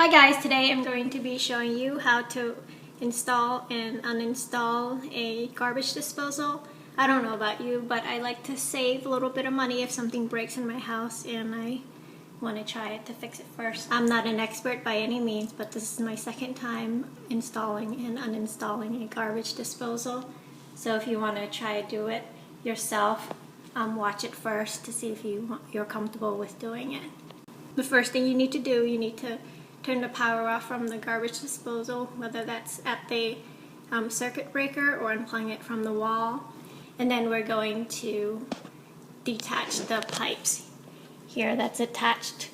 Hi guys, today I'm going to be showing you how to install and uninstall a garbage disposal. I don't know about you, but I like to save a little bit of money if something breaks in my house and I want to try it to fix it first. I'm not an expert by any means, but this is my second time installing and uninstalling a garbage disposal. So if you want to try to do it yourself, watch it first to see if you're comfortable with doing it. The first thing you need to do, you need to turn the power off from the garbage disposal, whether that's at the circuit breaker or unplug it from the wall. And then we're going to detach the pipes here that's attached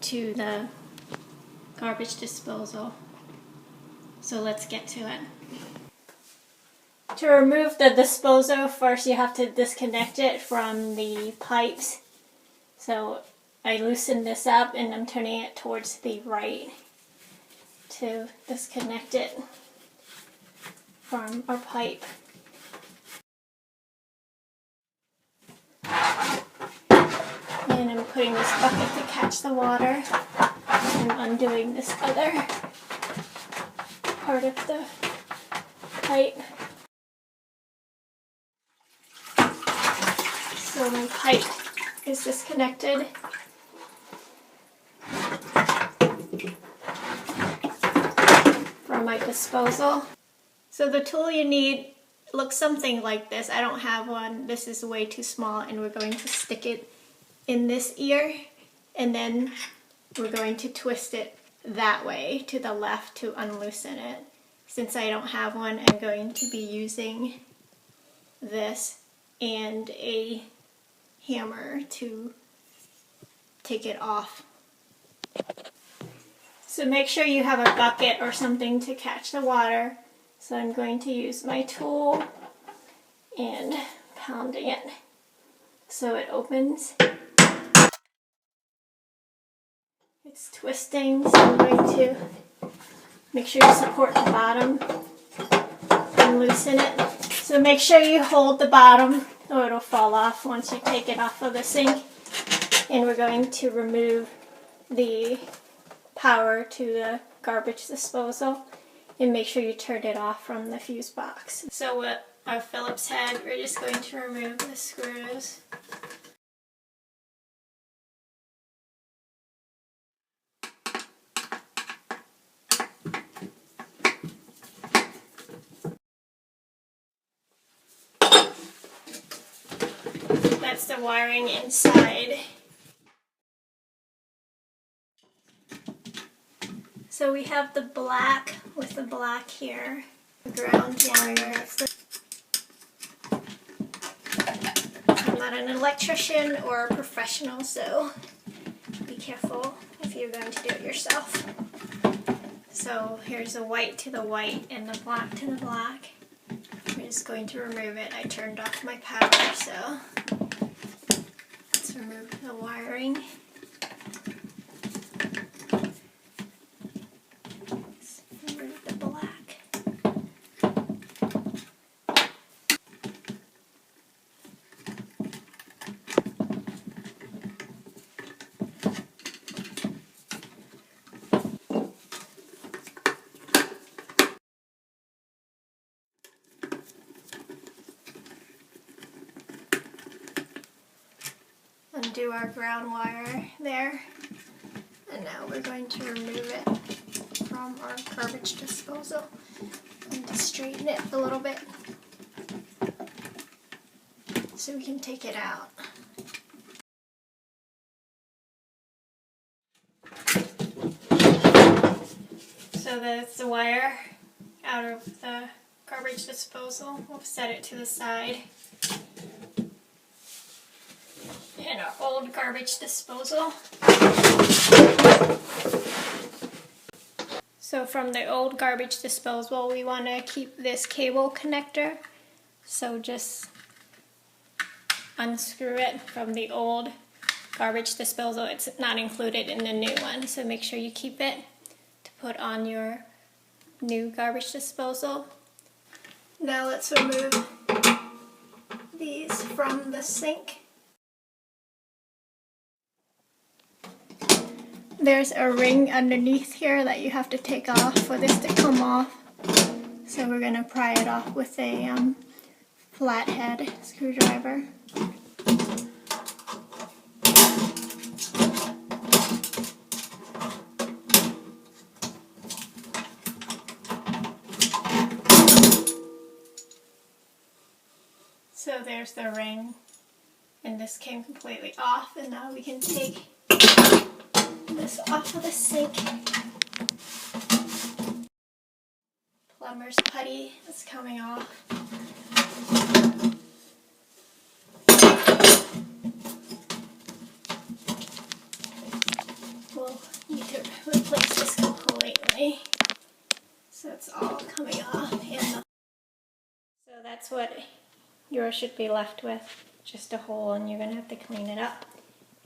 to the garbage disposal. So let's get to it. To remove the disposal, first you have to disconnect it from the pipes. So I loosen this up and I'm turning it towards the right to disconnect it from our pipe. And I'm putting this bucket to catch the water and undoing this other part of the pipe. So my pipe is disconnected. From my disposal. So the tool you need looks something like this. I don't have one. This is way too small, and we're going to stick it in this ear and then we're going to twist it that way to the left to unloosen it. Since I don't have one, I'm going to be using this and a hammer to take it off. So make sure you have a bucket or something to catch the water. So I'm going to use my tool and pounding it so it opens. It's twisting, so I'm going to make sure you support the bottom and loosen it. So make sure you hold the bottom or it'll fall off once you take it off of the sink. And we're going to remove the power to the garbage disposal and make sure you turn it off from the fuse box. So with our Phillips head, we're just going to remove the screws. That's the wiring inside. So we have the black with the black here, the ground wire. I'm not an electrician or a professional, so be careful if you're going to do it yourself. So here's the white to the white and the black to the black. We're just going to remove it. I turned off my power, so let's remove the wiring. Undo our ground wire there, and now we're going to remove it from our garbage disposal and to straighten it a little bit so we can take it out. So that's the wire out of the garbage disposal. We'll set it to the side. And our old garbage disposal. So from the old garbage disposal, we want to keep this cable connector. So just unscrew it from the old garbage disposal. It's not included in the new one, so make sure you keep it to put on your new garbage disposal. Now let's remove these from the sink. there's a ring underneath here that you have to take off for this to come off. So we're going to pry it off with a flathead screwdriver. So there's the ring, and this came completely off, and now we can take this off of the sink. Plumber's putty is coming off. We'll need to replace this completely, so it's all coming off. So that's what yours should be left with, just a hole, and you're going to have to clean it up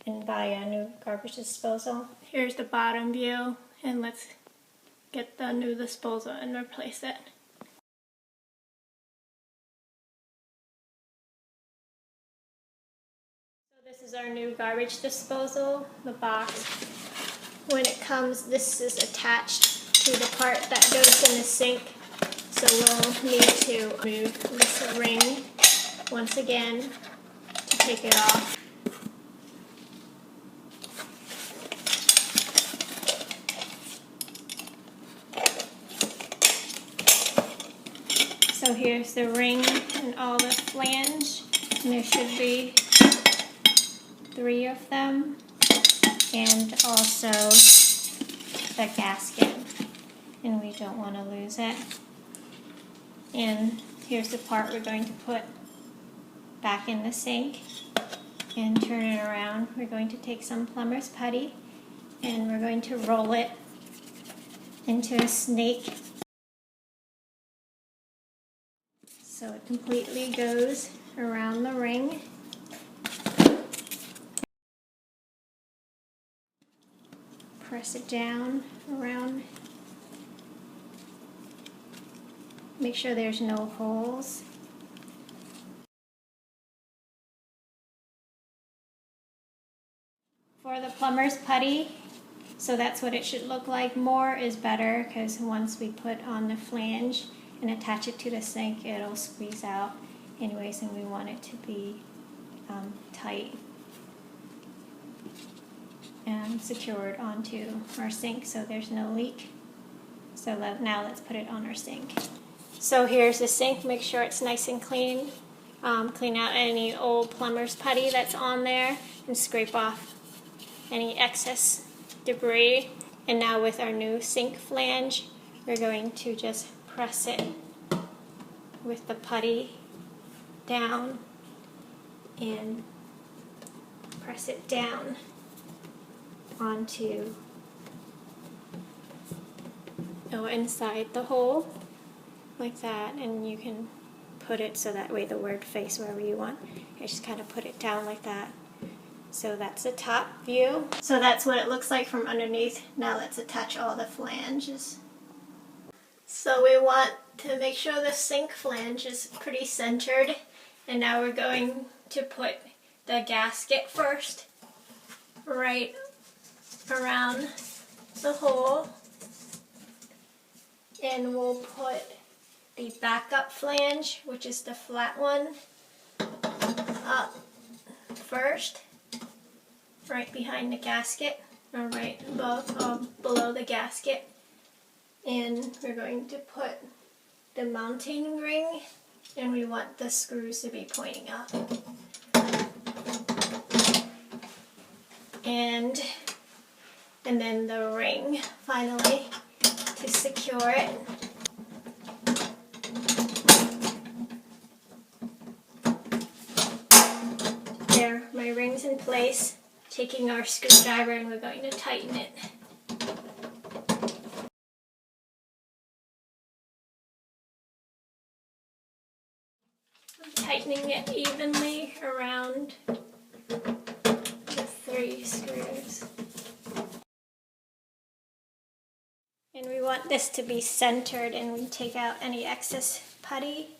and buy a new garbage disposal. Here's the bottom view, and let's get the new disposal and replace it. So this is our new garbage disposal, the box. When it comes, this is attached to the part that goes in the sink, so we'll need to remove this ring once again to take it off. So here's the ring and all the flange, and there should be 3 of them, and also the gasket, and we don't want to lose it. And here's the part we're going to put back in the sink and turn it around. We're going to take some plumber's putty and we're going to roll it into a snake so it completely goes around the ring. Press it down around. Make sure there's no holes. For the plumber's putty, so that's what it should look like. More is better, because once we put on the flange and attach it to the sink, it'll squeeze out anyways, and we want it to be tight and secured onto our sink so there's no leak. So now let's put it on our sink. So here's the sink. Make sure it's nice and clean. Clean out any old plumber's putty that's on there and scrape off any excess debris. And now with our new sink flange, we're going to just press it with the putty down and press it down onto inside the hole like that, and you can put it so that way the word face wherever you want. I just kind of put it down like that. So that's the top view. So that's what it looks like from underneath. Now let's attach all the flanges. So we want to make sure the sink flange is pretty centered, and now we're going to put the gasket first right around the hole, and we'll put the backup flange, which is the flat one, up first, right behind the gasket, or right above, below the gasket. And we're going to put the mounting ring, and we want the screws to be pointing up. And then the ring, finally, to secure it. There, my ring's in place. Taking our screwdriver, and we're going to tighten it. I'm tightening it evenly around the 3 screws. And we want this to be centered, and we take out any excess putty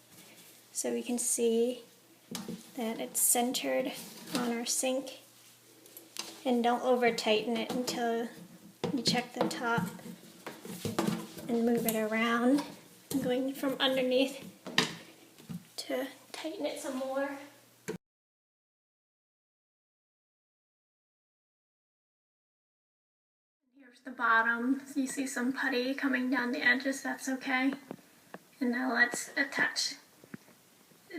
so we can see that it's centered on our sink. And don't over tighten it until You check the top and move it around. I'm going from underneath to tighten it some more. Here's the bottom. You see some putty coming down the edges, that's okay. And now let's attach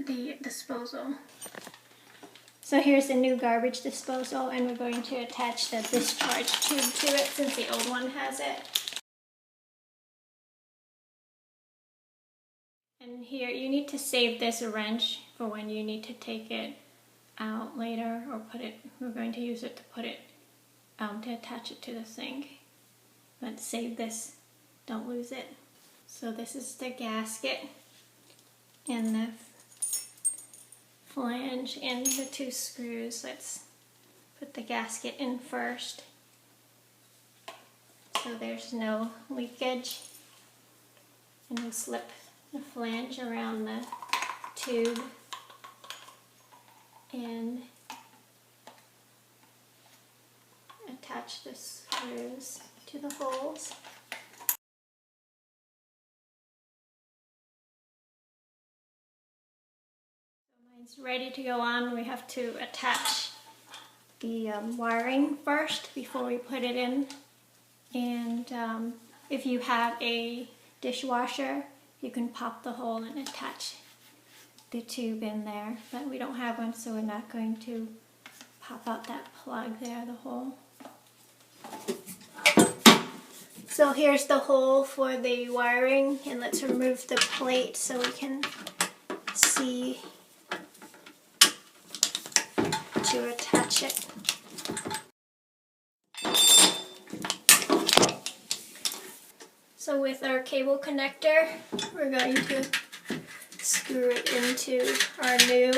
the disposal. So here's the new garbage disposal, and we're going to attach the discharge tube to it since the old one has it. And here you need to save this wrench for when you need to take it out later, or we're going to use it to put it to attach it to the sink. But save this, don't lose it. So this is the gasket and the flange and the 2 screws. Let's put the gasket in first so there's no leakage. And we'll slip the flange around the tube and attach the screws to the holes. Mine's ready to go on. We have to attach the wiring first before we put it in. And if you have a dishwasher, you can pop the hole and attach the tube in there. But we don't have one, so we're not going to pop out that plug there, the hole. So here's the hole for the wiring, and let's remove the plate so we can see to attach it. So with our cable connector, we're going to screw it into our new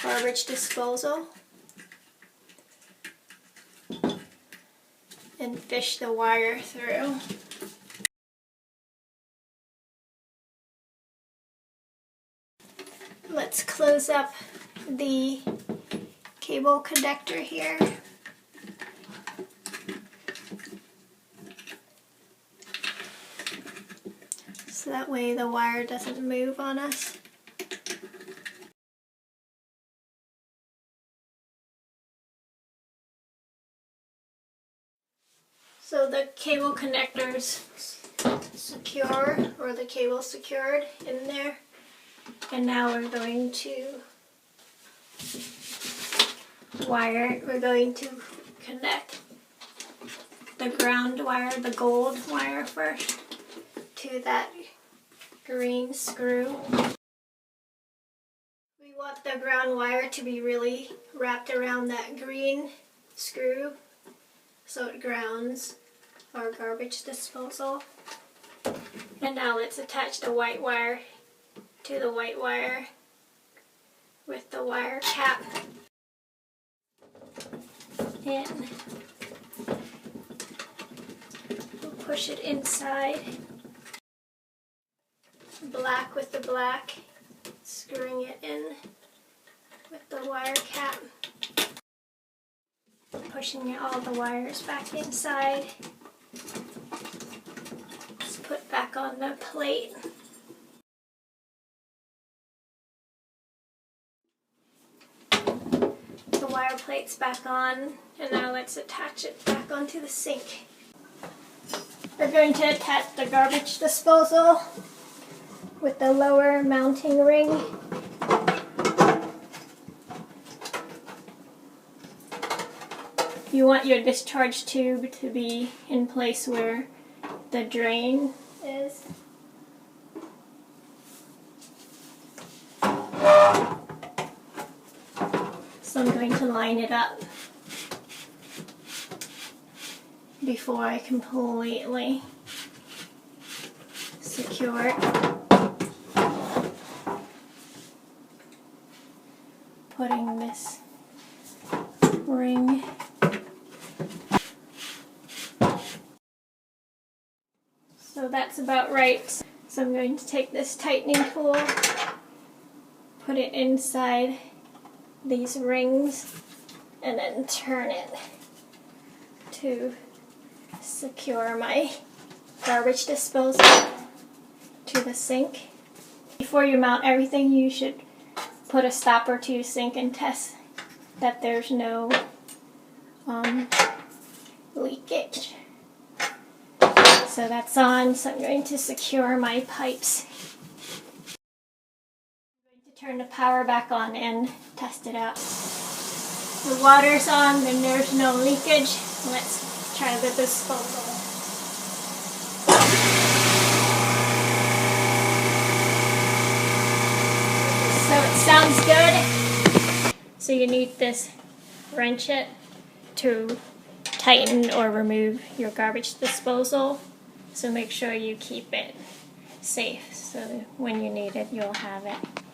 garbage disposal and fish the wire through. Let's close up the cable connector here. So that way the wire doesn't move on us. So the cable connector's secure, or the cable secured in there. And now we're going to connect the ground wire, the gold wire first, to that green screw. We want the ground wire to be really wrapped around that green screw so it grounds our garbage disposal. And now let's attach the white wire to the white wire with the wire cap. And we'll push it inside. Black with the black, screwing it in with the wire cap. Pushing all the wires back inside. Let's put back on the plate. The wire plate's back on, and now let's attach it back onto the sink. We're going to attach the garbage disposal with the lower mounting ring. You want your discharge tube to be in place where the drain is. So I'm going to line it up before I completely secure it. Putting this ring so that's about right. So I'm going to take this tightening tool, put it inside these rings, and then turn it to secure my garbage disposal to the sink. Before you mount everything, you should put a stopper to your sink and test that there's no leakage. So that's on, so I'm going to secure my pipes. I'm going to turn the power back on and test it out. The water's on, then there's no leakage. Let's try the disposal. So it sounds good. So you need this wrench to tighten or remove your garbage disposal. So make sure you keep it safe so when you need it, you'll have it.